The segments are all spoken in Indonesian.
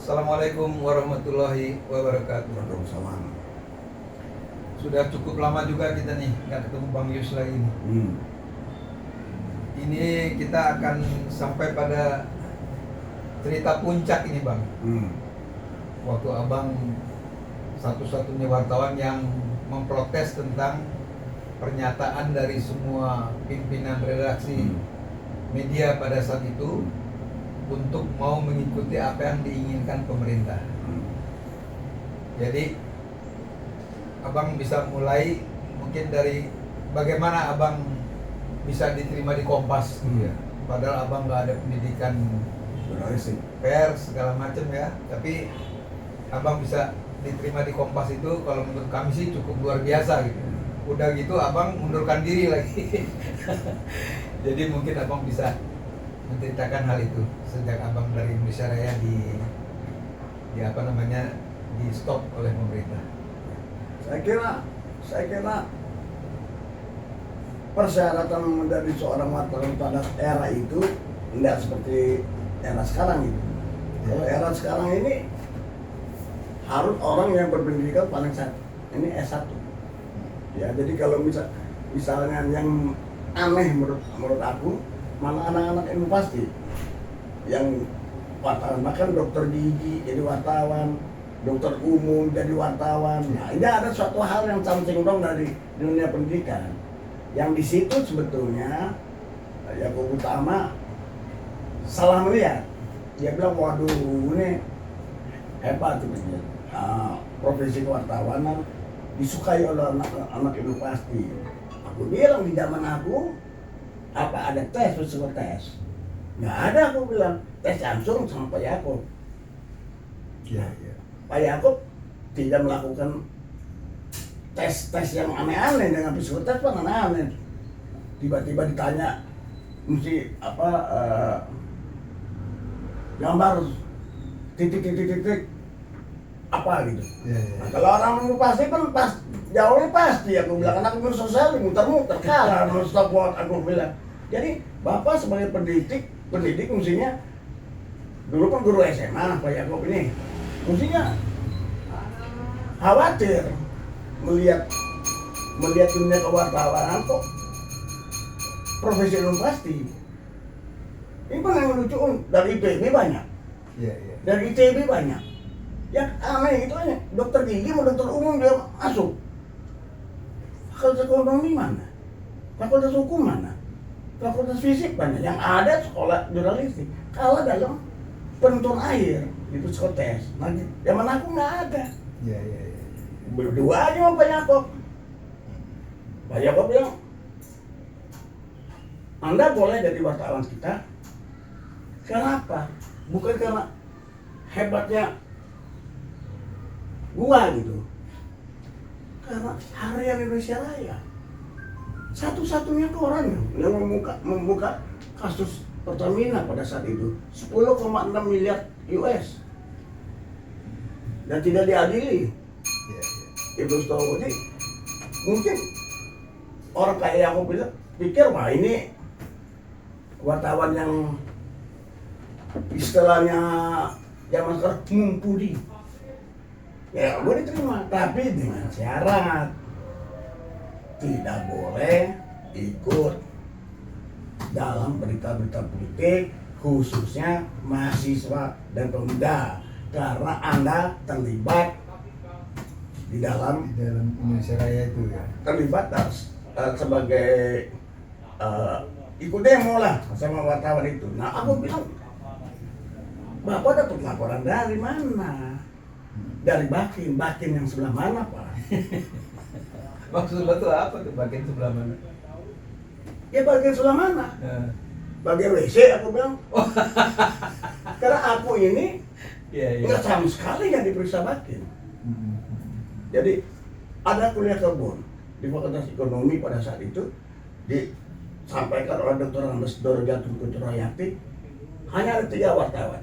Assalamualaikum warahmatullahi wabarakatuh. Waalaikumsalam. Sudah cukup lama juga kita nih nggak ketemu Bang Yus lagi nih. Ini kita akan sampai pada cerita puncak ini Bang. Waktu Abang satu-satunya wartawan yang memprotes tentang pernyataan dari semua pimpinan redaksi media pada saat itu untuk mau mengikuti apa yang diinginkan pemerintah. Jadi Abang bisa mulai mungkin dari bagaimana Abang bisa diterima di Kompas gitu ya. Padahal Abang nggak ada pendidikan Jurnalistik. pers segala macam ya, tapi Abang bisa diterima di Kompas itu kalau menurut kami sih cukup luar biasa gitu. Udah gitu Abang mundurkan diri lagi. Jadi mungkin Abang bisa menceritakan hal itu sejak Abang dari Indonesia Raya di stop oleh pemerintah. Saya kira persyaratan menjadi seorang wartawan pada era itu tidak seperti era sekarang gitu. Kalau era sekarang ini harus orang yang berpendidikan paling ini S1. Ya, jadi kalau misalnya yang aneh menurut aku malah anak-anak ilmu pasti yang wartawan, bahkan dokter gigi jadi wartawan, dokter umum jadi wartawan. Nah, ini ada suatu hal yang something wrong dari dunia pendidikan. Yang di situ sebetulnya Yakub Utama salah melihat. Dia bilang, waduh ini hebat itu. Profesi kewartawanan disukai oleh anak ilmu pasti. Aku bilang di zaman aku apa ada tes, tes? Nggak ada, aku bilang. Tes langsung sama Pak Yaakob. Iya. Pak Yaakob tidak melakukan tes yang aneh-aneh dengan psikotes pun aneh-aneh. Tiba-tiba ditanya mesti gambar titik apa gitu. Nah, kalau orang pasti kan jauhnya pasti aku bilang, anak ilmu sosial muter-muter kalah non-stop aku bilang. Jadi Bapak sebagai pendidik mestinya dulu kan guru SMA Pak Yaakob ini mestinya khawatir melihat dunia kewartawanan kok profesi belum pasti. Ini kan yang lucu dari IPB banyak, dari ITB banyak. Yang aneh itu aja, dokter gigi sama dokter umum dia masuk. Fakultas ekonomi mana? Fakultas hukum mana? Fakultas fisik banyak, yang ada sekolah jurnalistik. Kalau dalam penuntun air itu psikotes, nanti zaman aku nggak ada. Berdua aja sama Pak Yaakob. Pak Yaakob bilang, Anda boleh jadi wartawan kita. Kenapa? Bukan karena hebatnya gua gitu. Karena Harian Indonesia Raya satu-satunya koran yang membuka kasus Pertamina pada saat itu 10,6 miliar US dan tidak diadili. Itu tahu. Jadi mungkin orang kayak aku bilang pikir wah ini wartawan yang istilahnya zaman sekarang mumpuni. Ya gue diterima, tapi dengan syarat tidak boleh ikut dalam berita-berita politik, khususnya mahasiswa dan pemuda, karena Anda terlibat di dalam Indonesia Raya itu ya. Terlibat sebagai ikut demo lah sama wartawan itu. Nah aku bilang, Bapak dapat laporan dari mana? Dari Bakin yang sebelah mana Pak? Maksud lo tuh apa tuh bagian sebelah mana? Ya bagian sebelah mana? Bagian WC aku bilang. Karena aku ini nggak sama sekali yang diperiksa Bakin. Jadi ada kuliah kebun di Fakultas Ekonomi pada saat itu disampaikan oleh Dr. Andes Dorojatul Kucurayati, hanya ada 3 wartawan.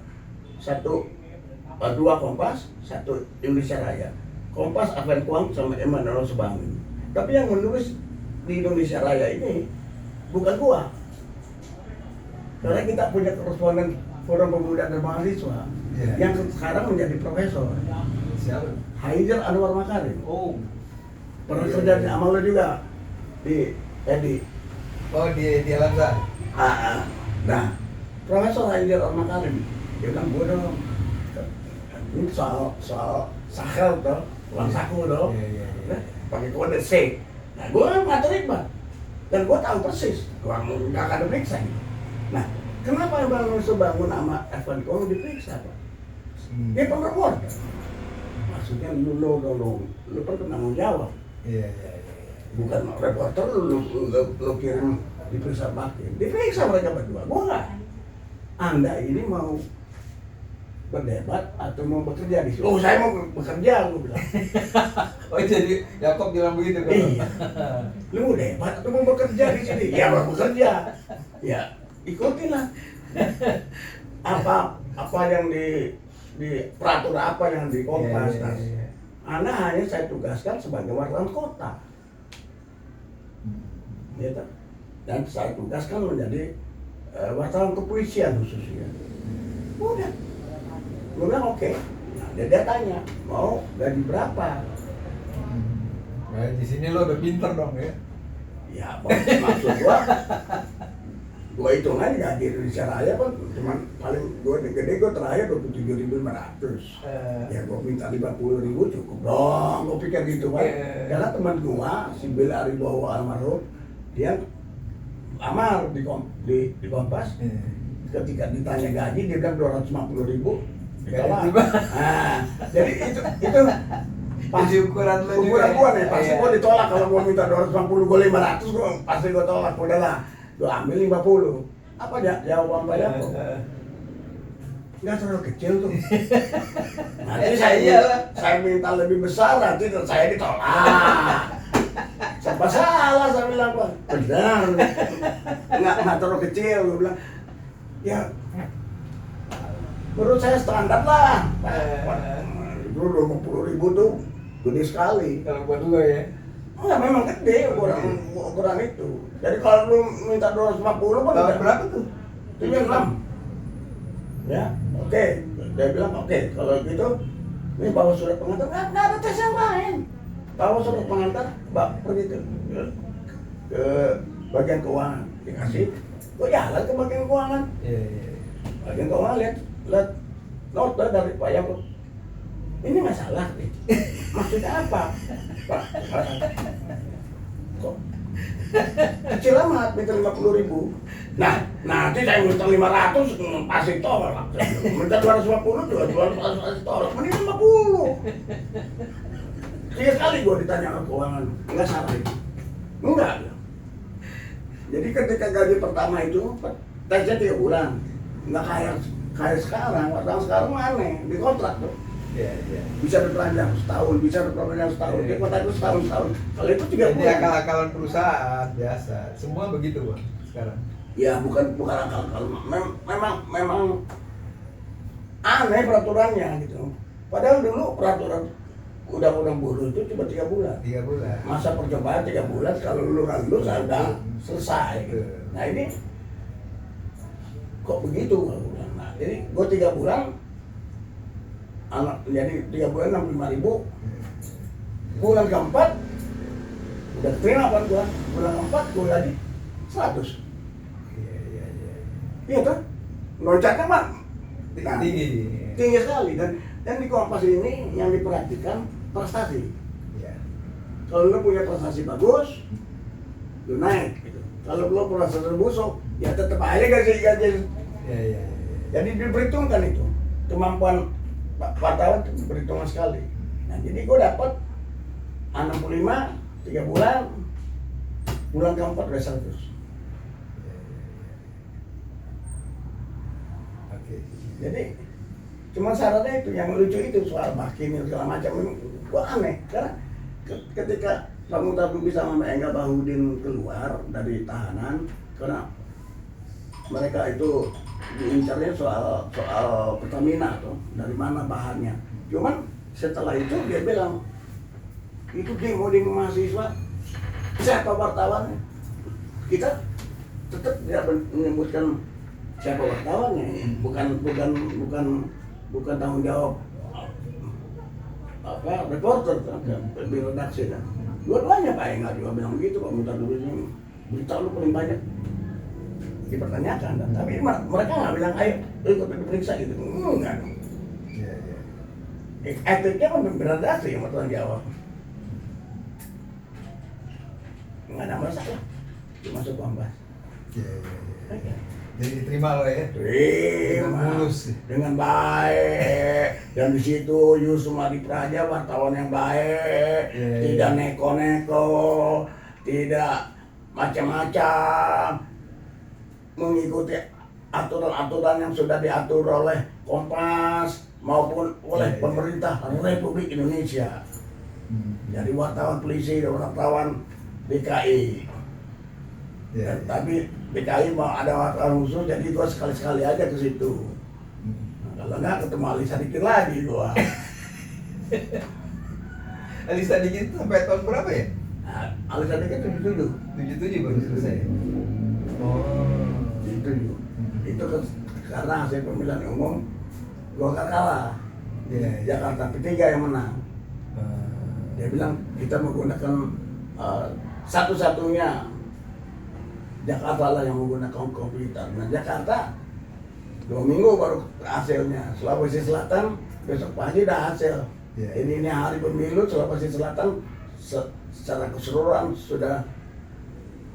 2 Kompas, 1 Indonesia Raya. Kompas Aven Kuang sama Emmanuel Subangun. Tapi yang menulis di Indonesia Raya ini bukan gua. Karena kita punya koresponden Forum Pemuda dan Mahasiswa. Iya. yang sekarang menjadi profesor. Siapa? Haider Anwar Makarim. Oh. Pernah Iya, kerja iya. di Amal juga di Edi. Oh, di Alamsa. Nah, Profesor Haider Anwar Makarim dia bilang gue dong. Ini soal Sahel tuh, uang saku tuh. Iya, iya, iya. Pakai kode C. Nah, gue nggak terima. Dan gue tahu persis, uang nggak akan diperiksa. Nah, kenapa Bang Nusu bangun sama Evan Kong diperiksa, Pak? Dia peneror. Maksudnya lu kan penanggung jawab. Iya, iya, iya. Bukan reporter lu kirim diperiksa Bakin. Diperiksa mereka berdua. Gua nggak. Anda ini mau berdebat atau mau bekerja di sini? Oh, saya mau bekerja, gua bilang. Oh, jadi Yakob bilang begitu kan? Iya. Lu mau debat atau mau bekerja di sini? Ya mau bekerja. Ya ikutinlah. Apa yang di peraturan apa yang di Kompas. Iya, iya, iya. Anda hanya saya tugaskan sebagai wartawan kota. Gitu. Dan saya tugaskan menjadi wartawan kepolisian khususnya. Udah. Gue bilang oke. Nah, dia tanya, mau gaji berapa? Nah, di sini lo udah pinter dong ya. Ya, maksud gua hitung aja gaji Indonesia Raya kan cuman paling gede gue terakhir 27.500. Ya gua minta 50.000 cukup dong, gua pikir gitu kan. Karena teman gua si Bill Aribowo almarhum dia lamar di Kompas. Ketika ditanya gaji dia bilang 250.000 ditolak. Nah, jadi itu Jadi ukuran lo juga. ukuran gua nih, pasti Iya. gua ditolak kalau gua minta 250, gua 500, gua pasti gua tolak. Udahlah, gua ambil 50. Apa jawaban Pak Yakob? Nggak terlalu kecil tuh. Nanti saya minta lebih besar, nanti saya ditolak. Siapa salah saya bilang, Pak? Benar. Nggak terlalu kecil, gua bilang. Ya, menurut saya standar lah. Dulu 20.000 tuh gede sekali. Kalau buat lo ya. Enggak, memang gede ukuran itu. Jadi kalau lu minta 250 kan Tahun berapa tuh? 76. Ya, oke. Dia bilang oke, kalau gitu ini bawa surat pengantar, nggak ada tes yang lain. Bawa surat pengantar, pergi ke bagian keuangan, dikasih. Gue jalan ke bagian keuangan. Iya, iya. Bagian keuangan lihat nota dari Pak Yakob. Ini masalah nih. Maksudnya apa? Pak, kok kecil amat, minta 50.000. Nah, nanti saya minta 500, pasti tolak. Minta 250 juga, 200 pasti tolak. Mending 50. 3 kali gua ditanya ke keuangan, enggak salah itu. Enggak. Jadi ketika gaji pertama itu, tesnya 3 bulan. Enggak kayak sekarang, wartawan sekarang aneh, di kontrak tuh. Iya, iya. Bisa diperpanjang setahun, bisa diperpanjang setahun, di kota itu setahun. Kalau itu 3 Jadi bulan. akal-akalan perusahaan biasa. Semua begitu Bang sekarang. Ya bukan akal-akal, memang aneh peraturannya gitu. Padahal dulu peraturan undang-undang buruh itu cuma 3 bulan. 3 bulan. Masa percobaan 3 bulan, kalau lu lulus sudah selesai. Gitu. Nah ini kok begitu? Nah, jadi gua 3 bulan, jadi 3 bulan 65.000. Bulan keempat udah terima kan gua. Bulan keempat gua gaji 100. Iya, iya, iya. Iya kan? Loncatnya mah Tinggi. tinggi sekali dan di Kompas ini yang diperhatikan prestasi. Iya. Kalau lu punya prestasi bagus, lu naik gitu. Kalau lu prestasi busuk, ya tetap aja gaji. Iya, iya, iya. Jadi diperhitungkan itu. Kemampuan wartawan itu diperhitungkan sekali. Nah, jadi gua dapat 65 3 bulan. Bulan keempat udah 100. Oke. Jadi cuma syaratnya itu yang lucu itu soal Bakin segala macam ini gua aneh karena ketika Pak Mutabi sama Mbak Engga Bahudin keluar dari tahanan karena mereka itu diincarnya soal Pertamina tuh dari mana bahannya. Cuman setelah itu dia bilang itu demo mahasiswa siapa wartawannya, kita tetap tidak menyebutkan siapa wartawannya, bukan bukan tanggung jawab reporter kan, di redaksi kan. Dua-duanya Pak Enggak juga bilang begitu, Pak minta dulu ini berita lu paling banyak dipertanyakan, dan tapi mereka nggak bilang ayo ikut diperiksa gitu, enggak. Etiknya kan beredaksi yang bertanggung jawab, nggak ada masalah, dimasuk Kompas. Jadi diterima lo ya? Terima, mulus dengan baik. Dan di situ Yusuf Adi Praja wartawan yang baik, tidak neko-neko, tidak macam-macam, mengikuti aturan-aturan yang sudah diatur oleh Kompas maupun oleh pemerintah Republik Indonesia. Jadi wartawan polisi dan wartawan DKI. Tapi DKI mau ada wartawan khusus, jadi gua sekali-sekali aja ke situ. Nah, kalau nggak ketemu Ali Sadikin lagi gua. Ali Sadikin sampai tahun berapa ya? Nah, Ali Sadikin 77. 77 baru selesai. Oh, 77. Itu kan karena hasil pemilihan umum Golkar kalah. Jakarta P3 yang menang. Dia bilang kita menggunakan satu-satunya Jakarta lah yang menggunakan komputer. Nah Jakarta 2 minggu baru hasilnya. Sulawesi Selatan besok pagi dah hasil. Ini hari pemilu Sulawesi Selatan secara keseluruhan sudah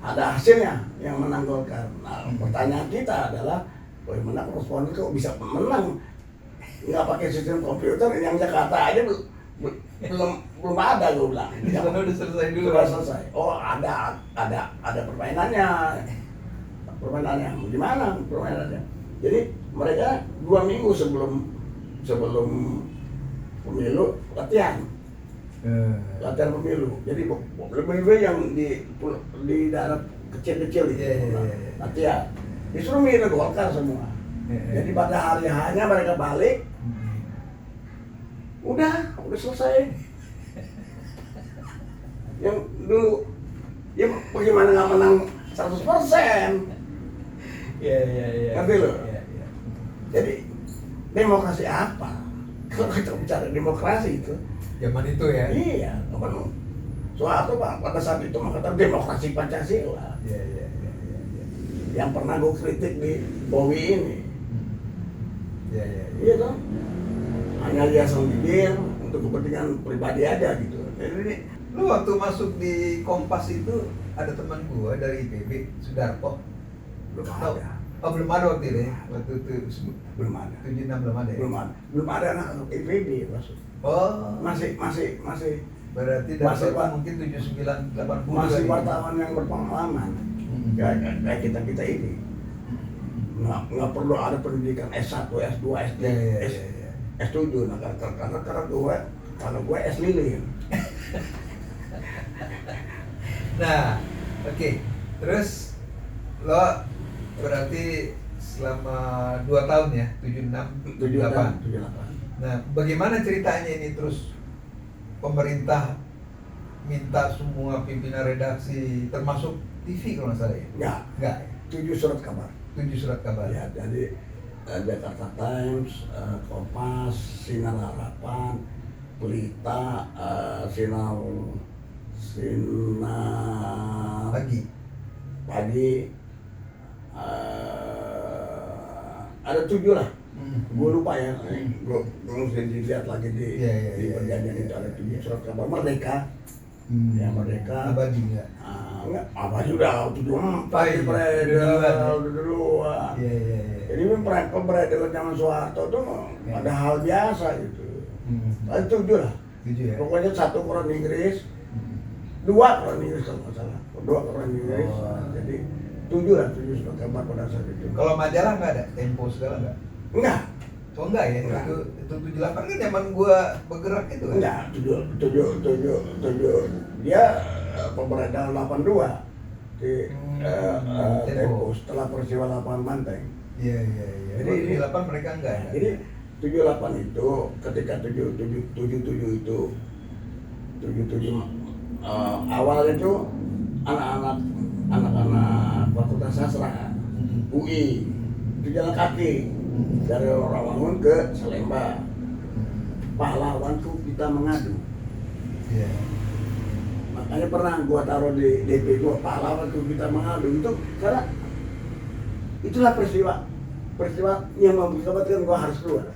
ada hasilnya yang menang Golkar. Nah pertanyaan kita adalah, bagaimana responden kok bisa menang? Nggak pakai sistem komputer, yang Jakarta aja belum ada, gue bilang. Udah selesai dulu. Sudah selesai. Oh ada permainannya. Gimana permainannya? Jadi mereka 2 minggu sebelum pemilu latihan pemilu. Jadi pemilu yang di daerah kecil-kecil itu latihan. Disuruh milih Golkar semua. Jadi pada hari hanya mereka balik. Udah selesai. Yang dulu ya bagaimana nggak menang 100%? Ngerti lo? Jadi demokrasi apa? Kalau kita bicara demokrasi itu zaman itu ya? Iya, kapan Soeharto Pak pada saat itu mengatakan demokrasi Pancasila. Yang pernah gue kritik di Bowie ini. Iya dong. Hanya dia sendiri untuk kepentingan pribadi aja gitu. Jadi lu waktu masuk di Kompas itu ada teman gua dari IPB, Sudarto. belum ada. Oh belum ada waktu itu ya? Waktu itu Belum ada. 76 belum ada ya? Belum ada anak IPB masuk. Oh Masih berarti masih dari mungkin 79 80 masih kali. wartawan yang berpengalaman. Kayak kita ini. Nggak perlu ada pendidikan S1, S2, S3, S7. Nah, karena gue S lilin. Nah, oke. Terus lo berarti selama 2 tahun ya, 76, 78. Nah, bagaimana ceritanya ini terus pemerintah minta semua pimpinan redaksi termasuk TV kalau nggak salah ya? Nggak. 7 surat kabar. 7 surat kabar. Ya, jadi Jakarta Times, Kompas, Sinar Harapan, Pelita, Sinar Pagi, ada 7 lah. Gue lupa ya, gue mesti dilihat lagi di perjanjian itu ada 7 surat kabar. Merdeka, ya Merdeka. Abadi nggak? Enggak, Abadi udah 74 beredar duluan. Jadi pemberedaran zaman Soeharto tuh ada hal biasa gitu. Ada 7 lah. 7 ya? Pokoknya 1 koran Inggris, 2 koran Inggris kalau nggak salah. 2 koran Inggris. Jadi 7 lah, 7 surat kabar pada saat itu. Kalau majalah nggak ada? Tempo segala nggak? Enggak. Oh enggak ya? Enggak. Itu 78 kan zaman gua bergerak itu kan? Enggak, 7 dia pemberedaran 82 di Tempo setelah peristiwa lapangan Banteng. Iya. Jadi 78 mereka enggak ya? Jadi 78 itu ketika 77 itu 77 awalnya itu anak-anak fakultas sastra UI itu jalan kaki dari Rawangun ke Salemba. Pahlawanku kita mengadu. Iya. Makanya pernah gua taruh di DP gua, pahlawanku kita mengadu itu karena itulah peristiwa yang mengakibatkan gua harus keluar.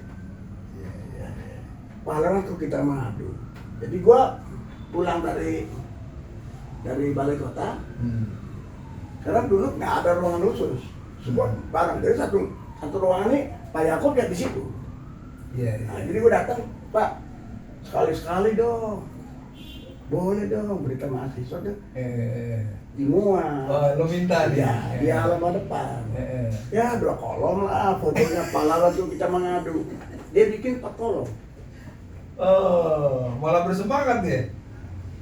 Iya. Pahlawanku kita mengadu. Jadi gua pulang dari balai kota. Karena dulu nggak ada ruangan khusus, semua barang dari satu ruangan ini Pak Yakob ya di situ. Iya. Nah, jadi gue datang, Pak, sekali dong, boleh dong berita mahasiswa dong di Mua. Oh, lo minta nih? Ya, di halaman depan. Ya 2 kolom lah, fotonya pahlawan tuh kita mengadu. Dia bikin 4 kolom. Oh, malah bersemangat ya?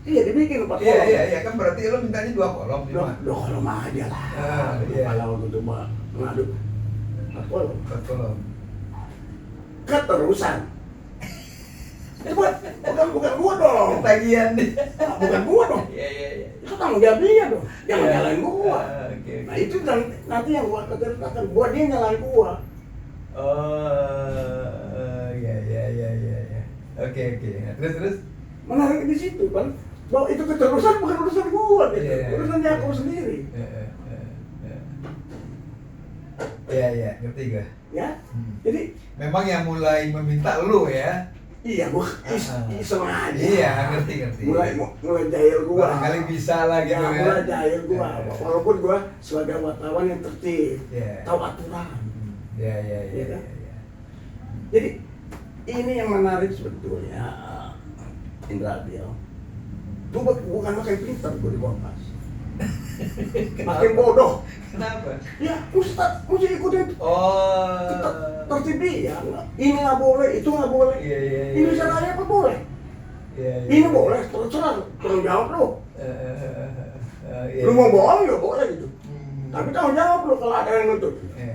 Iya, dibikin 4 kolom. Iya, kan berarti lo mintanya 2 kolom. 2 kolom aja lah. Iya. Pahlawan itu mengadu 4 kolom. 4 kolom. Keterusan. Bukan gua dong. Ketagihan nih. Bukan gua dong. Iya. Itu tanggung jawab dia dong. Jangan Iya. nyalain gua. Oke. Nah itu nanti yang gua katakan buat dia nyalain gua. Oh, iya. Oke. Nah, terus. Menarik di situ kan. Bahwa itu keterusan bukan urusan gua gitu. Iya. Urusan Yakob sendiri. Iya, ngerti gak? Ya. Jadi Memang yang mulai meminta lu ya? iya gua iseng aja. Iya, ngerti. Mulai jahil gua. Barangkali bisa lah gitu Ya, ya. mulai jahil gua. Iya. Walaupun gua sebagai wartawan yang tertib, Iya. tahu aturan. Iya. Jadi ini yang menarik sebetulnya, Indra Dio. Gue bukan makin pintar gue di Kompas, makin bodoh. Kenapa? Ya, mesti ikutin Oh. tertib dia. Ini nggak boleh, itu nggak boleh. Iya. Indonesia Raya apa boleh? Iya. Ini boleh, terserah. Tanggung jawab lo. Iya. Lu mau bohong ya boleh gitu. Hmm. Tapi tanggung jawab lo kalau ada yang nuntut. Iya.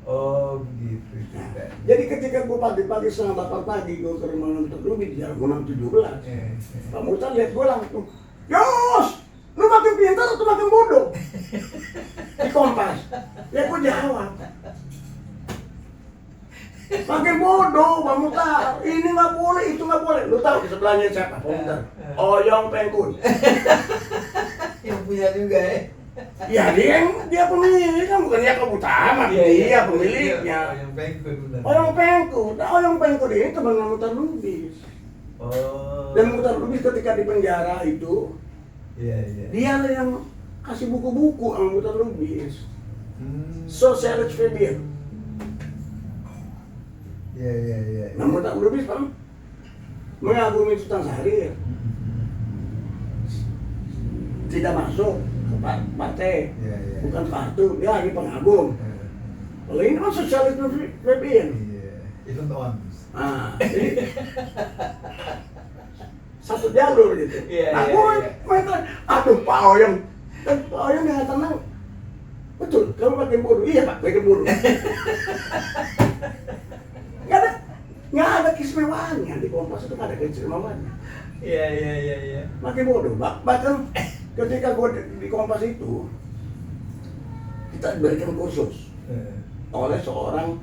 Oh, begitu. Nah, jadi ketika gue pagi-pagi setengah 8 pagi gue ke rumah nuntut Ruby di jalan Gunung 17. Pak Mutar lihat gue langsung, Yos, lu makin pintar atau makin bodoh? Di Kompas. Ya gue jawab, makin bodoh Pak Mutar. Ini nggak boleh, itu nggak boleh. Lu tahu di sebelahnya siapa? Pak Mutar. Oyong Pengkun. Yang punya juga ya. Ya dia pemilik kan, bukan Yakob Utama. Dia pemiliknya. Yang Pengkun benar. Oyong Pengkun. Nah, Oyong Pengkun ini teman Mutar Lubis. Oh. Dan Mutar Lubis ketika di penjara itu, Iya. dia yang kasih buku-buku sama Mutar Lubis. Hmm. Sosialis Febian. Iya. Nah, Mutar Lubis kan mengagumi Sultan Syahrir. Tidak masuk ke partai, Iya. bukan kartu, dia lagi pengagum. Kalau ini kan Sosialis Febian. Iya. Itu on. Nah, jadi satu jalur gitu. Iya, Nah, iya, gue iya. main aduh Pak Oyong. Dan Pak Oyong dengan tenang, betul, kamu makin bodoh. Iya Pak, makin bodoh. Nggak ada keistimewaan di Kompas itu, nggak ada keistimewaannya. Iya. Makin bodoh. Bahkan ketika gue di Kompas itu, kita diberikan kursus oleh seorang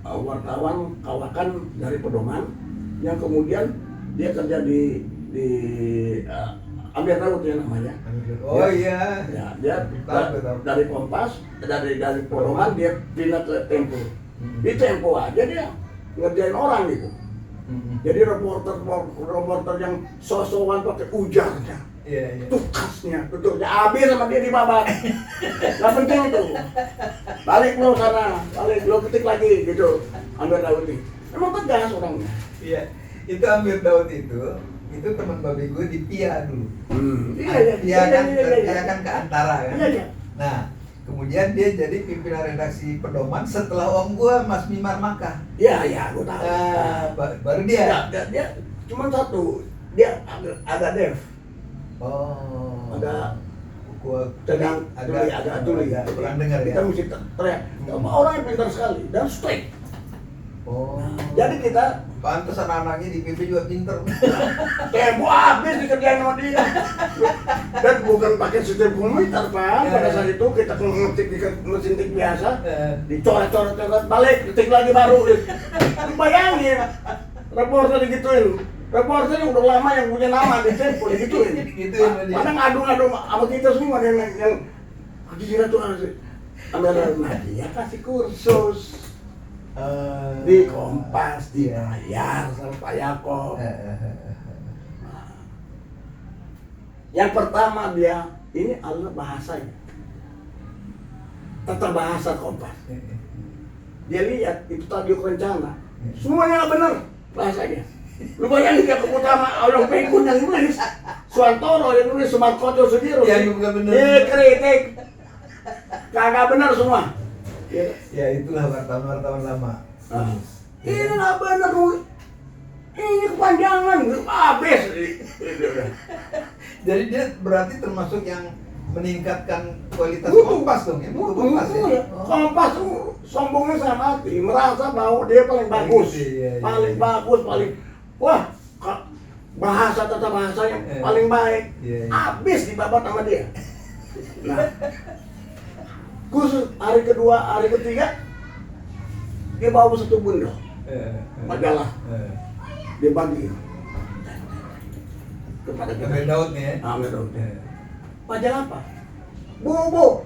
wartawan kawakan dari Pedoman yang kemudian dia kerja di Amir Raut ya namanya. Oh iya. Ya, dia Tahu. dari Kompas, dari Pedoman dia pindah ke Tempo. Di Tempo aja dia ngerjain orang gitu. Jadi reporter yang sosokan pakai ujarnya, Iya. tukasnya, tutupnya habis sama dia di babat. Gak penting itu. Balik lo sana, balik lo ketik lagi gitu. Amir Daud ini. Emang tegas orangnya. Iya. Itu Amir Daud itu teman babi gue di PIA dulu. Dia kan ke Antara kan. Iya. Nah, kemudian dia jadi pimpinan redaksi Pedoman setelah om gue Mas Mimar Maka. Iya, gue tahu. Baru dia. Dia cuma satu, dia agak deaf. Oh. Agak gua agak tuli. Kurang dengar ya. Kita mesti teriak. Orangnya pintar sekali dan straight. Oh. Jadi kita Pantes anak-anaknya di PP juga pinter. tempo habis dikerjain sama dia. Dan bukan pakai sistem komputer Pak. Pada saat itu kita ngetik di mesin tik biasa, dicoret-coret balik, ketik lagi baru. Bayangin, reporter digituin. Reporter yang udah lama yang punya nama di tempo digituin. Padahal ngadu-ngadu sama kita semua yang kira tuh Amel Nadia kasih kursus di Kompas dibayar sama Pak Yakob. Yang pertama dia ini adalah bahasanya, tata bahasa Kompas. Dia lihat itu tadi rencana, semuanya nggak benar bahasanya. Lu bayangin dia utama orang Pengun yang nulis, Suantoro yang nulis, Sumarkojo Sudiro. Ya juga benar. Kritik, kagak benar semua. Ya itulah wartawan-wartawan lama. Ini nggak benar, ini kepanjangan, habis. Jadi dia berarti termasuk yang meningkatkan kualitas Kompas dong ya? Kompas ya? Kompas tuh sombongnya sama hati, merasa bahwa dia paling bagus, paling bagus, paling wah bahasa tata bahasa yang paling baik, habis dibabat sama dia. Nah, khusus hari kedua, hari ketiga dia bawa satu bundel majalah, dia bagi kepada kita. Daud nih ya? Amir Daud. Majalah apa? Bobo.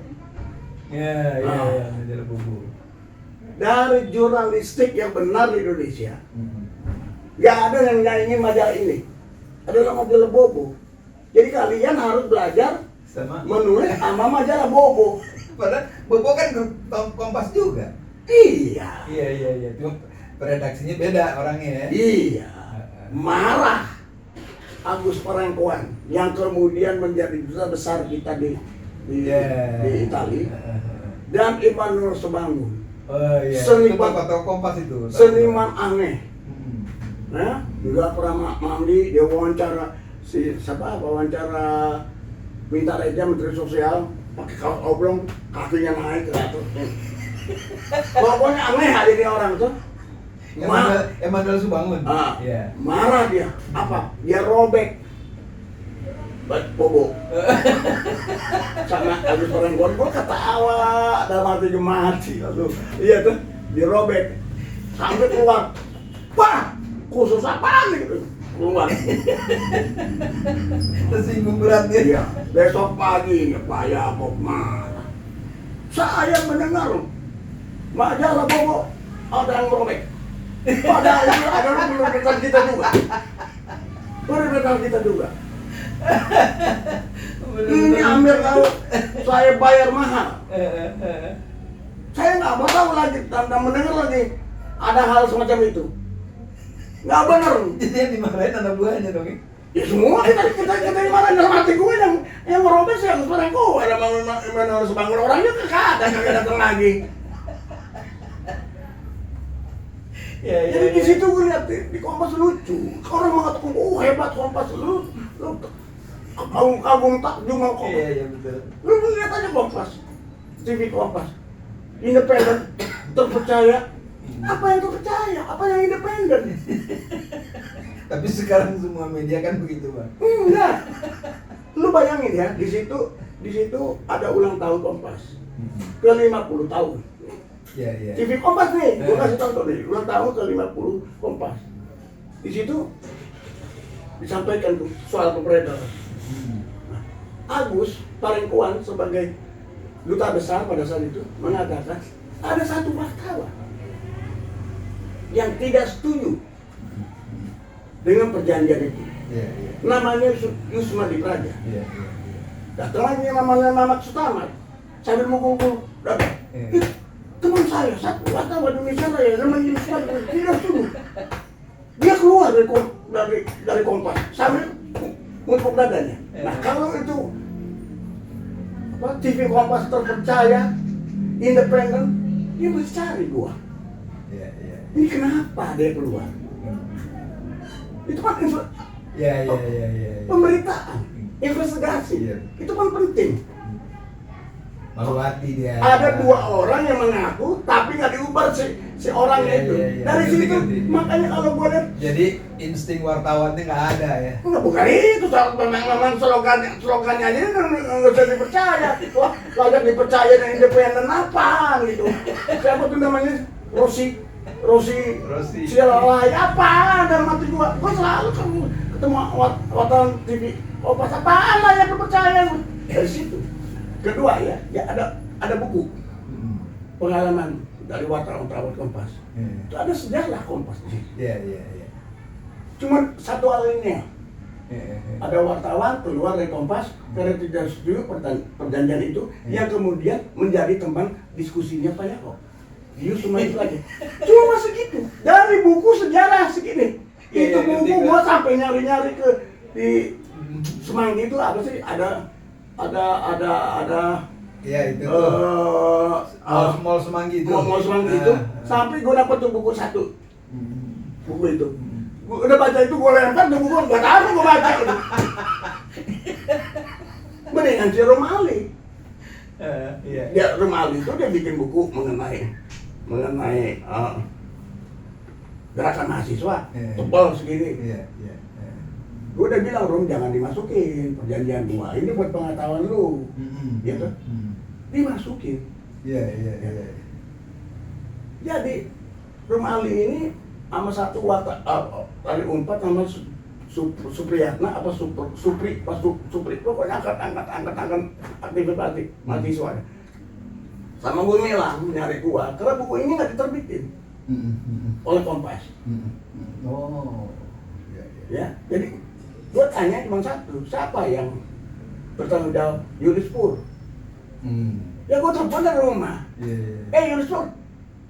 Ya, majalah Bobo. Dari jurnalistik yang benar di Indonesia, nggak ada yang nyaingin majalah ini. Adalah majalah Bobo. Jadi kalian harus belajar Sama menulis sama majalah Bobo. padahal Bobo kan grup Kompas juga. Iya. Iya. Cuma redaksinya beda orangnya ya. Iya. Marah Agus Perengkuan yang kemudian menjadi duta besar kita di Italia, dan Immanuel Sebanggun. Oh iya. Seniman tokoh Kompas itu. Seniman aneh. Nah, juga pernah mandi dia wawancara wawancara minta Reja Menteri Sosial pakai kaos oblong, kakinya naik ke atas. Pokoknya aneh aja dia orang tuh. Emmanuel Subangun. Iya. Marah dia. Apa? Dia robek Bobo sama Agus Perengkuan. Gua ketawa dalam hati mati lalu. Iya tuh, dirobek sampai keluar. Wah, khusus apaan gitu? Keluar. Tersinggung berat dia. Iya. Besok pagi Pak Yakob marah. Saya mendengar majalah Bobo ada yang merobek. Padahal itu adalah penerbitan kita juga. Penerbitan kita juga. Ini Amir tahu saya bayar mahal. Saya nggak mau tahu lagi dan mendengar lagi ada hal semacam itu. Nggak benar. Jadi yang dimarahin anak buahnya dong ya? Ya semua kita dimarahin dalam hati gue yang merobek sih yang sebenarnya gue ada Immanuel Sebanggun orangnya kagak datang lagi. Jadi di situ gue lihat di Kompas lucu. Orang mengatakan, oh hebat Kompas lu kagum takjub sama Kompas. Iya betul. Lu lihat aja Kompas, TV Kompas, independen, terpercaya. Apa yang terpercaya? Apa yang independen? Tapi sekarang semua media kan begitu Bang. Enggak. Lu bayangin ya, di situ ada ulang tahun Kompas ke 50 tahun. Iya. TV Kompas nih, gue kasih contoh nih, ulang tahun ke 50 Kompas. Di situ disampaikan tuh soal pemberedaran. Nah, Agus Perengkuan sebagai duta besar pada saat itu mengatakan ada satu wartawan yang tidak setuju dengan perjanjian itu. Iya. Namanya Yusma di Praja. Iya. Datang lagi namanya Mamat Sutamat sambil mukul-mukul datang. Teman saya, satu wartawan Indonesia Raya namanya Yusma tidak setuju. Dia keluar dari Kompas sambil mukul dadanya. Nah kalau itu TV Kompas terpercaya, independen, dia mesti cari gua. Iya. Ini kenapa dia keluar? Itu kan pemberitaan, investigasi. Iya. Itu kan penting. Malu hati dia. Ada dua orang yang mengaku tapi nggak diubar si orangnya itu. Dari Ngerti, situ ngerti. makanya kalau gue lihat Jadi insting wartawannya nggak ada ya. enggak, bukan itu, memang slogannya aja nggak usah dipercaya. Wah, kalau dipercaya dan independen apa gitu. Siapa tuh namanya? Rosi Silalai apa dalam hati gua selalu ketemu wartawan TV. Oh, pas apaan lah yang percaya dari situ. Kedua ya ada buku pengalaman dari wartawan Kompas. Itu ada sejarah Kompas di situ. Iya. Cuma satu hal ini. Ada wartawan keluar dari Kompas karena tidak setuju perjanjian itu, yang kemudian menjadi teman diskusinya Pak Yakob. Cuma itu aja. Cuma segitu. Dari buku sejarah segini. Itu buku gua sampai nyari-nyari ke di Semanggi itu apa sih? Ada Iya itu. Mall Semanggi itu. Mall Semanggi itu. Sampai gua dapet tuh buku satu. Buku itu. Gua udah baca itu, gua lempar tuh buku, enggak tahu gua baca itu. Mendingan si Romali. Iya. Dia Romali itu dia bikin buku mengenai gerakan mahasiswa, tebal segini. Iya. Gue udah bilang, Rom, jangan dimasukin perjanjian gua. Ini buat pengetahuan lu, gitu. Dimasukin. Iya. Jadi Rom Ali ini sama satu tali Unpad sama Supriyatna apa Supri pokoknya angkat aktivis mahasiswa. Sama gue bilang nyari gua, karena buku ini nggak diterbitin oleh Kompas. Oh, Ya, jadi gue tanya cuma satu, siapa yang bertanggung jawab? Yulis Pur. Ya gue telepon dari rumah. Yulis Pur,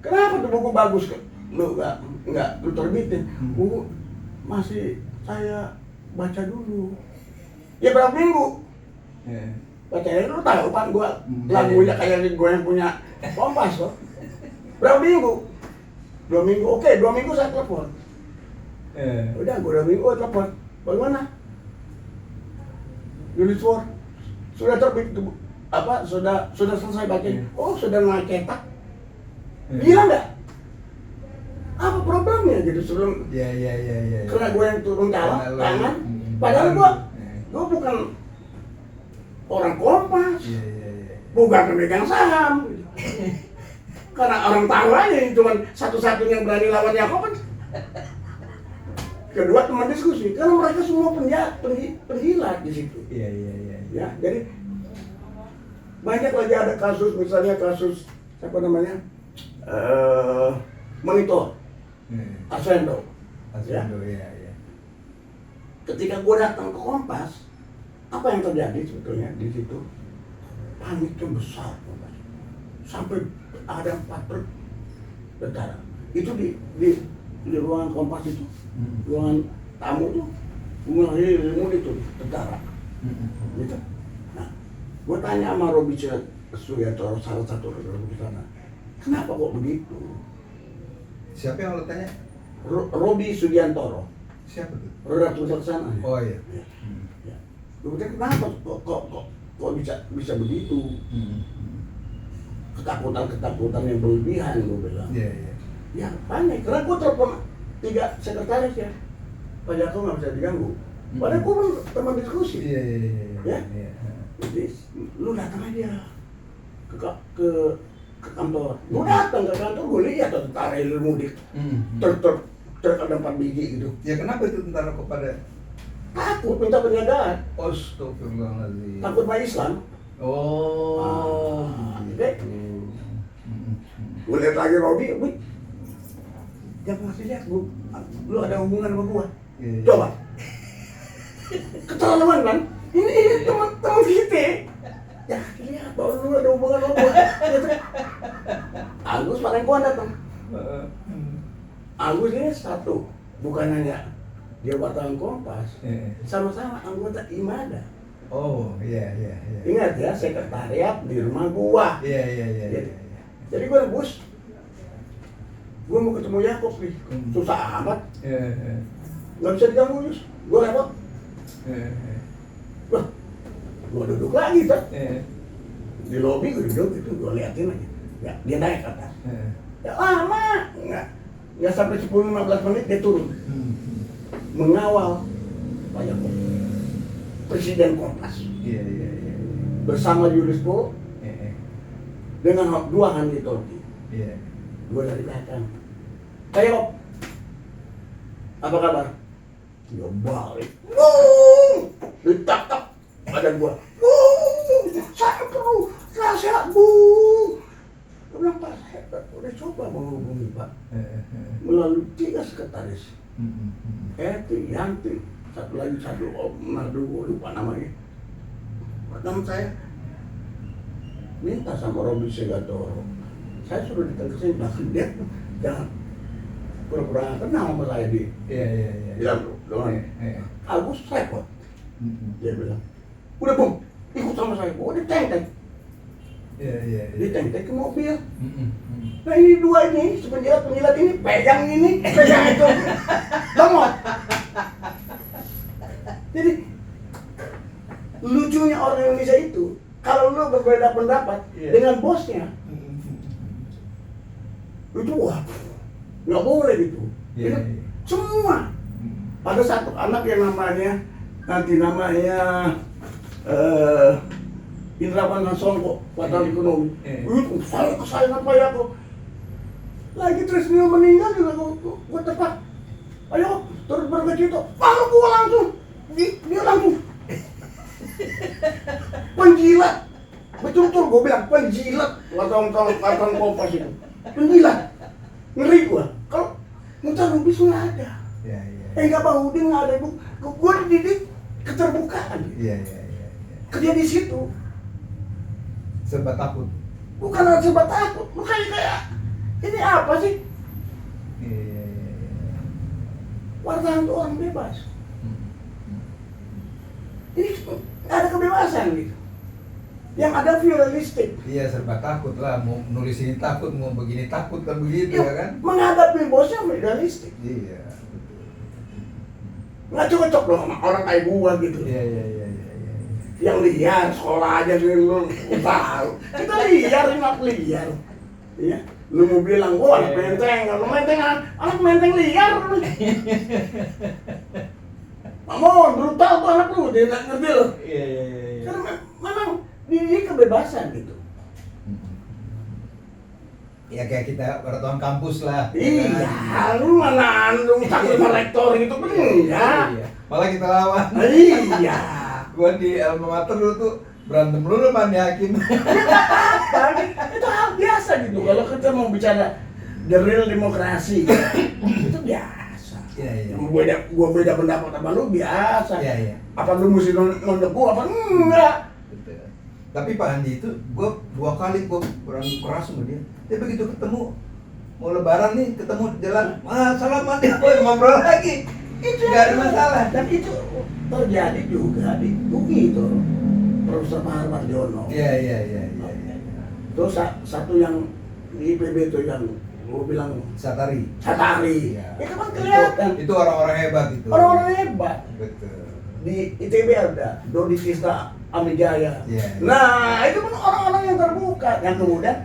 kenapa tuh buku bagus kan? Lu nggak lu terbitin? Buku masih saya baca dulu. Ya berapa minggu? Bacanya lu tahu kan gue lagunya kayak gue yang punya Kompas kok. Berapa minggu? 2 minggu, oke, 2 minggu saya telepon. Udah, gue 2 minggu telepon. Bagaimana? Yulis Pur sudah terbit apa? Sudah selesai baca. Oh, sudah naik cetak. Gila nggak? Apa problemnya gitu sebelum? Iya. Karena gue yang turun tangan. Padahal gue bukan orang Kompas, bukan pemegang saham. Karena orang tahu aja ini cuma satu-satunya yang berani lawan Yakob. Kedua, teman diskusi, karena mereka semua penjilat di situ. Iya. Ya, jadi banyak lagi ada kasus, misalnya kasus apa namanya, monitor, Arswendo. Iya. Ketika gue datang ke Kompas, apa yang terjadi sebetulnya di situ? Paniknya besar, sampai ada 4 truk tentara. Itu di ruangan Kompas itu, ruangan tamu tuh, bunga itu tentara. Gitu. Nah, gue tanya sama Robi Suryantoro, salah satu orang di sana, kenapa kok begitu? Siapa yang lo tanya? Robi Suryantoro. Siapa tuh? Roda Tulisan. Oh iya. Ya. Gue tanya kenapa kok bisa begitu? Ketakutan yang berlebihan, gue bilang. Iya. Ya panik, karena gue telepon 3 sekretaris ya. Pak Joko nggak bisa diganggu. Padahal gue teman diskusi. Iya. Ya. Jadi lu datang aja ke kantor. Gue datang ke kantor, gue lihat ada tentara hilir mudik. Truk ada 4 biji gitu. Ya kenapa itu tentara kepada? Takut minta penjagaan. Astagfirullahaladzim. Takut sama Islam. Oh. Gue lihat lagi Robi, jangan ngasih lihat lu ada hubungan sama gua. Coba. Keterlaluan kan? Ini teman kita. Ya lihat bahwa lu ada hubungan sama gua. Agus paling gua datang. Agus ini satu, bukan hanya dia wartawan Kompas, sama-sama anggota IMADA. Oh iya. Ingat ya, sekretariat di rumah gua. Iya. Jadi gua nebus, gua mau ketemu Yakob nih, susah amat. Nggak bisa diganggu Yus, gua lewat. Wah, gua duduk lagi kan. Di lobi gua duduk gitu, gua liatin lagi. Ya, dia naik ke atas. Ya lama, nggak sampai 10-15 menit dia turun mengawal Pak Jokowi, Presiden Kompas. Iya. Bersama Yulispo dengan 2 Handi Tolki. Iya. Gue dari belakang. Kayak apa kabar? Ya balik. Ditak-tak badan gua. Saya perlu nasihat, Bu. Dia bilang, Pak, saya udah coba menghubungi Pak melalui 3 sekretaris. Yanti, satu Nadu, lupa namanya. Pertama saya minta sama Robi Segatoro. Saya suruh ditegasin, dia jangan pura-pura kenal sama saya di. Iya. Dengan Agus repot. Dia bilang, udah Bung, ikut sama saya. Oh, di tank. Iya. Di tank ke mobil. Nah ini 2 ini, penjilat ini pegang itu. Lemot. Jadi lucunya orang Indonesia itu, kalau lu berbeda pendapat dengan bosnya, itu wah, nggak boleh gitu. Semua. Ada satu anak yang namanya Indrawan Songko, pakar ekonomi. Itu saya kesayangan Pak Yako. Lagi Trisnio meninggal juga gua tepat. Ayo turut berduka cita. Lalu gua langsung, dia langsung penjilat. Betul-betul gua bilang penjilat. Wartawan Kompas itu. Penjilat. Ngeri gua. Kalau Mutar Lubis nggak ada. Enggak Bahudin nggak ada. Gua dididik keterbukaan. Iya. Kerja di situ. Serba takut. Bukan serba takut. Lu kayak ini apa sih? Iya. Wartawan itu orang bebas. Ini nggak ada kebebasan gitu. Yang ada viralistik. Iya, serba takut lah. Mau nulis ini takut, mau begini takut, kan begitu ya kan? Menghadapi bosnya viralistik. Iya. Nggak cocok loh sama orang kayak gua gitu. Iya. Yang liar, sekolah aja lu tahu. Kita liar, nggak liar. Iya. Lu mau bilang, gua anak menteng, anak menteng liar. Mau brutal tuh anak lu, dia nggak ngerti loh. Iya. Karena memang ini kebebasan gitu. Ya kayak kita wartawan kampus lah. Iya, lu mana lu takut sama rektor gitu kan enggak. Iya. Malah kita lawan. Iya. Gua di alma mater dulu tuh berantem dulu sama hakim. Itu hal biasa gitu. Kalau kita mau bicara the real demokrasi, itu biasa. Iya. Gua beda pendapat sama lu biasa. Iya. Apa lu mesti nondok gua apa enggak? Betul. Tapi Pak Andi itu gua 2 kali gua kurang keras sama dia. Dia begitu ketemu mau lebaran nih, ketemu di jalan, salaman dia ngobrol lagi. Itu nggak ada masalah. Dan itu terjadi juga di UI itu, Profesor Mahar Mardiono. Iya. Terus satu yang di IPB itu yang gua bilang Satari. Satari. Ya. Itu kan kelihatan. Itu orang-orang hebat itu. Orang-orang hebat. Betul. Di ITB ada Dodi Tisna Amijaya. Iya. Nah, itu kan orang-orang yang terbuka. Yang kemudian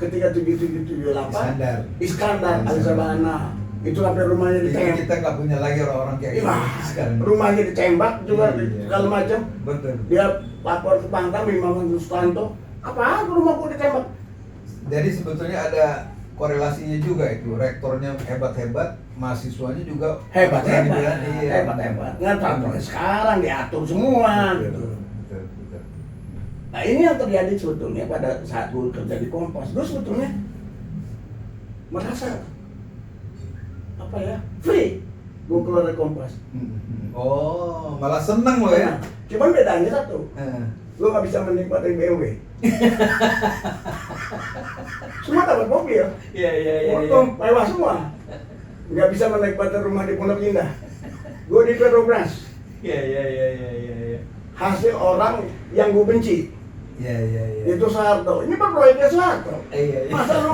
ketika 7778 Iskandar Alisabana itu sampai rumahnya ditembak. Kita nggak punya lagi orang-orang kayak gitu sekarang. Rumahnya ditembak juga Iya. segala macam. Betul. Dia lapor ke Pangdam Imam Sustanto. Apaan rumahku ditembak? Jadi sebetulnya ada korelasinya juga itu. Rektornya hebat-hebat, mahasiswanya juga Hebat-hebat. Iya. Hebat-hebat. Nggak sampai sekarang diatur semua gitu. Betul. Nah ini yang terjadi sebetulnya pada saat gue kerja di Kompas. Gue sebetulnya merasa apa ya, free gue keluar dari Kompas. Oh, malah seneng loh ya. Cuman bedanya satu, gue nggak bisa menikmati BMW. Semua dapat mobil, untung mewah semua. Nggak bisa menikmati rumah di Pondok Indah. Gue di Petrobras. Iya. Hasil orang yang gue benci. Iya. Itu Soeharto. Ini proyeknya Soeharto. Iya. Masa lu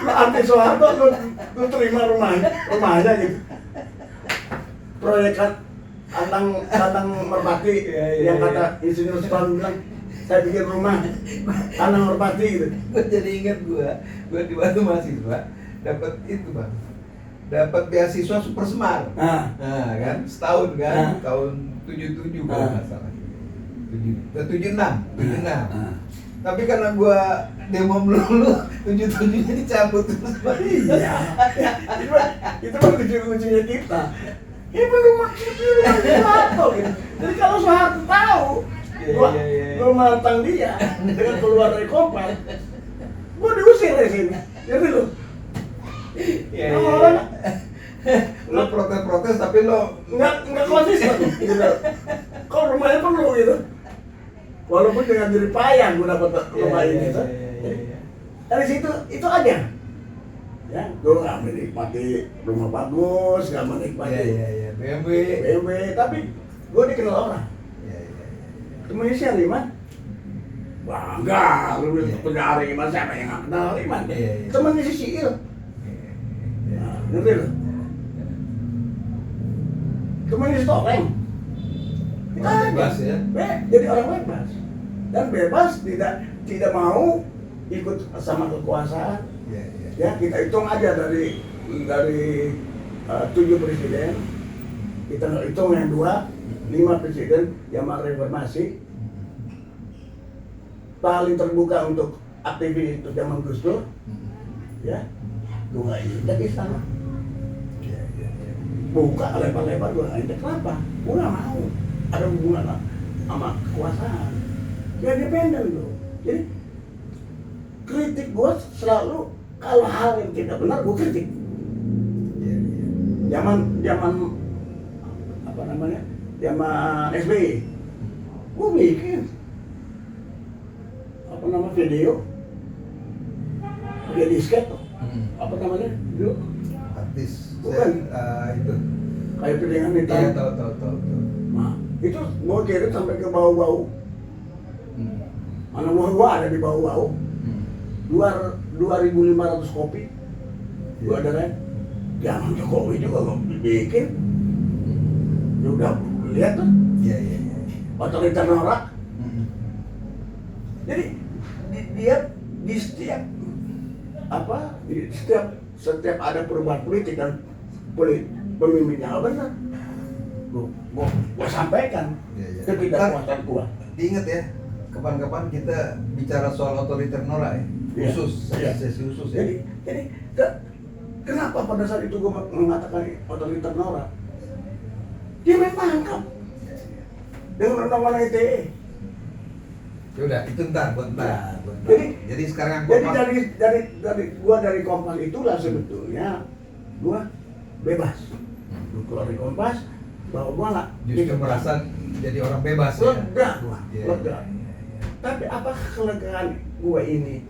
anti Soeharto, lu terima rumahnya gitu. Proyek kandang merpati Iya. yang kata Insinyur Soekarno bilang saya bikin rumah tanah merpati gitu. Gue jadi ingat gue di waktu mahasiswa dapat itu bang, dapat beasiswa Super Smart. Nah, Kan setahun kan, Nah. tahun 77 kalau nggak salah. 76. Tapi karena gue demo melulu, 77-nya dicabut terus bang. iya. Itu kan lucu-lucunya kita. Ini belum maksudnya Soeharto gitu. Jadi kalau Soeharto tahu gua menantang dia dengan keluar dari Kompas, gua diusir dari sini. Jadi lu, orang Lo protes tapi lo nggak konsisten gitu. Kok rumahnya perlu gitu. Walaupun dengan jerih payah gua dapat rumah ini gitu. Dari situ itu aja. Ya, gue nggak menikmati rumah bagus, nggak menikmati BMW, tapi gue dikenal orang. Temennya si Aliman, bangga, lu punya Aliman, siapa yang nggak kenal Aliman? Temennya si Siil, nah, ngerti lu? Temennya si Topeng, kita bebas ya. Jadi orang bebas dan bebas tidak mau ikut sama kekuasaan. Ya, kita hitung aja dari 7 presiden, kita hitung yang 5 presiden zaman reformasi, paling terbuka untuk aktivis itu zaman Gus Dur, ya, gue nggak injek istana, buka lebar-lebar gue nggak injek, kenapa? Gue nggak mau ada hubungan sama kekuasaan, dia independen loh. Jadi kritik gue selalu kalau hal yang tidak benar gue kritik. Zaman apa namanya? Zaman SBY, gue bikin apa nama video disket, apa namanya? Dulu Artis. Bukan. Itu. Kayak piringan hitam. Iya, tahu. Nah, itu gue kirim sampai ke bau-bau. Anak buah gue ada di bau-bau. 2.500 kopi. Gua ada kan. Jangan Jokowi juga gue bikin. Ya udah lihat tuh. Iya. Otoriter norak. Jadi dia di setiap setiap ada perubahan politik dan pemimpinnya nggak benar. Gua sampaikan ketidakpuasan gua. Diingat ya, kapan-kapan kita bicara soal otoriter norak ya. Khusus, sesi khusus ya. Jadi kenapa pada saat itu gue mengatakan otoriter norak? Dia main tangkap dengan undang-undang ITE. Ya udah, itu ntar. Jadi sekarang dari Kompas itulah sebetulnya gua bebas. Gua keluar dari Kompas, bahwa gua nggak justru merasa jadi orang bebas ya. Lega gua, Iya. lega. Tapi apakah kelegaan gua ini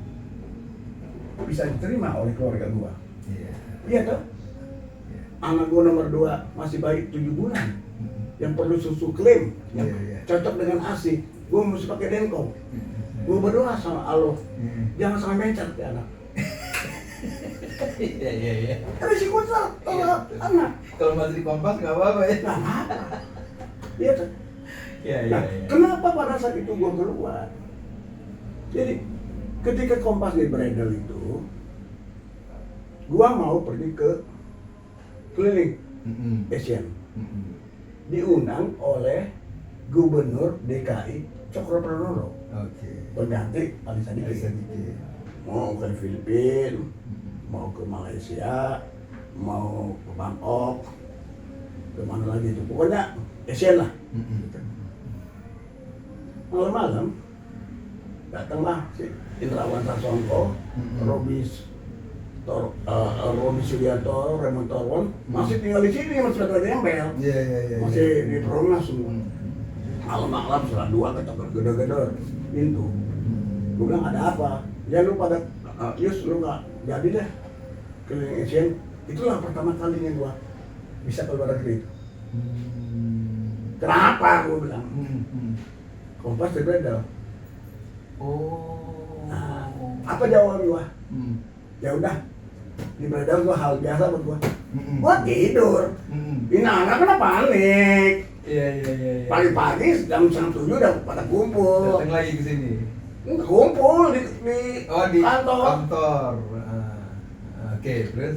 bisa diterima oleh keluarga gua? Iya toh? Anak gua nomor 2 masih bayi 7 bulan, yang perlu susu klaim, yang cocok dengan ASI. Gua mesti pakai Denko. Gua berdoa sama Allah, jangan sampai mencar ke anak. Iya. Risiko kalau anak. Kalau masih di Kompas nggak apa-apa ya. Nggak apa-apa. Iya toh? Nah, kenapa pada saat itu gua keluar? Jadi ketika Kompas di Bredel itu, gua mau pergi ke keliling Asian. Diundang oleh Gubernur DKI Cokro Pranoro. Pengganti Ali Sadikin. Mau ke Filipina, mau ke Malaysia, mau ke Bangkok, kemana lagi itu, pokoknya Asian lah. Malam-malam datanglah si Indrawan Sasongko, Robi Sulianto, Raymond Torwon, masih tinggal di sini, masih ada nempel, masih di Perumnas semua. Malam-malam setelah 2 ketok gedor-gedor pintu. Gue bilang ada apa? Ya lu pada Yus lu nggak jadi deh keliling Asian. Itulah pertama kalinya gua bisa keluar negeri. Kenapa? Gue bilang. Kompas di Bredel. Nah, apa jawaban gua? Ya udah, di Bredel gua hal biasa buat gua. Gua tidur. Ini anak kenapa panik? Iya. Pagi-pagi jam 6.30 udah pada kumpul. Datang lagi ke sini. Kumpul di Di kantor. kantor. Oke, terus?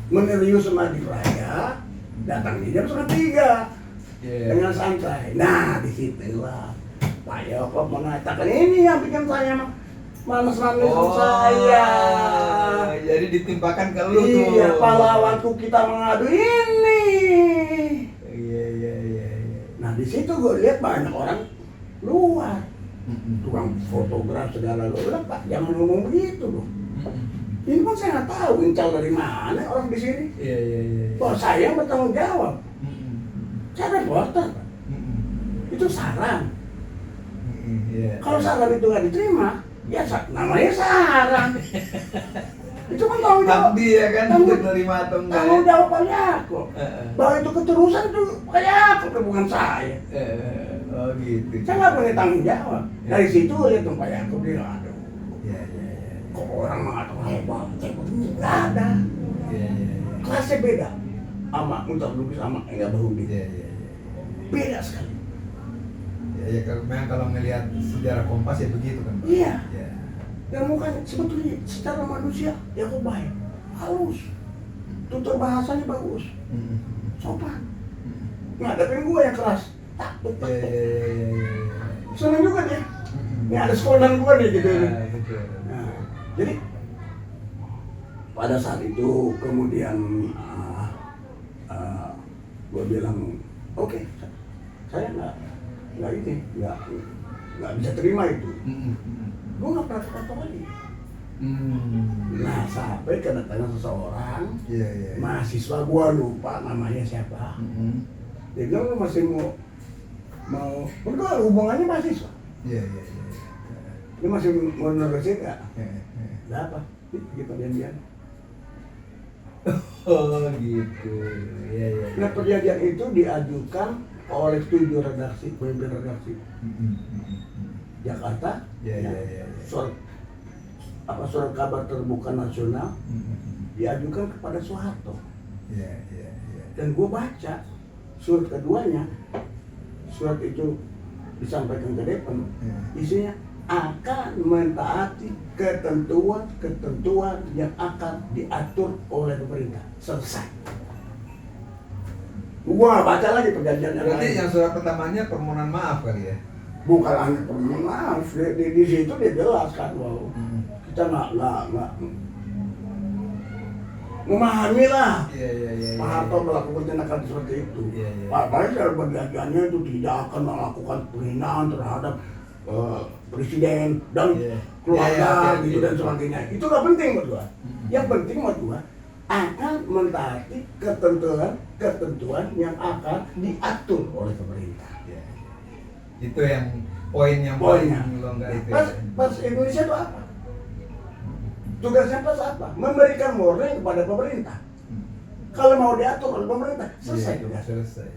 Menerius sama di Raya, datang di jam 2:30 Iya. dengan santai. Nah, disitulah Pak Yoko mengatakan ini yang bikin saya manas-manis saya. Jadi ditimpakan ke lu tuh. Iya, pahlawanku kita mengadu ini. Iya. Nah, di situ gue lihat banyak orang luar, tukang fotograf segala lu bilang, Pak, jangan ngomong begitu loh. Ini kan saya nggak tahu incal dari mana orang di sini. Iya. Bahwa saya yang bertanggung jawab. Saya reporter, Pak. Itu saran. Iya. Kalau saran itu nggak diterima, ya namanya saran. Itu kan tanggung jawab. Abdi ya kan, untuk nerima atau enggak. Tanggung jawab Pak Yako. Bahwa itu keterusan itu Pak Yako, bukan saya. Oh gitu. Saya nggak punya tanggung jawab. Dari situ lihat tuh Pak Yako bilang, aduh, Iya. kok orang mengatakan hebat, saya nggak ada. Iya. Kelasnya beda sama Muntar Lubis sama Enggak Bahudi. Iya. Beda sekali. Ya kalau melihat sejarah Kompas ya begitu kan. Iya. Iya. Dan bukan sebetulnya secara manusia ya kok baik, halus, tutur bahasanya bagus, sopan. Ngadepin gue yang keras, takut. Iya. Seneng juga dia. Ini ada sekolahan gue nih gitu. Betul. Nah, jadi pada saat itu kemudian gue bilang, oke, saya nggak bisa terima itu. Gue nggak pernah ke kantor lagi. Nah, sampai kedatangan seseorang, Iya. mahasiswa gue lupa namanya siapa. Dia bilang lu masih mau berdua hubungannya mahasiswa. Iya. Lu masih mau nerusin nggak? Iya. Ada apa? Gitu dia. Oh gitu. Iya. Nah, perjanjian itu diajukan oleh 7 redaksi, pemimpin redaksi Jakarta. Iya. Surat kabar terbuka nasional diajukan kepada Soeharto. Iya. Dan gue baca surat keduanya, surat itu disampaikan ke Depen, isinya akan mentaati ketentuan yang akan diatur oleh pemerintah. Selesai. Gua baca lagi perjanjian yang Berarti lain. yang surat pertamanya permohonan maaf kali ya? Bukan hanya permohonan maaf, di situ dia jelas kan bahwa kita nggak memahami lah. Iya. Pak Harto melakukan tindakan seperti itu. Iya. Apalagi dalam perjanjiannya itu tidak akan melakukan penghinaan terhadap presiden dan keluarga Iya. gitu dan sebagainya. Itu nggak penting buat gua. Yang penting buat gua akan mentaati ketentuan yang akan diatur oleh pemerintah. Iya. Itu yang poinnya Poinnya. lo enggak itu. Pas Indonesia itu apa? Tugasnya pas apa? Memberikan warning kepada pemerintah. Kalau mau diatur oleh pemerintah, selesai tugas. Selesai.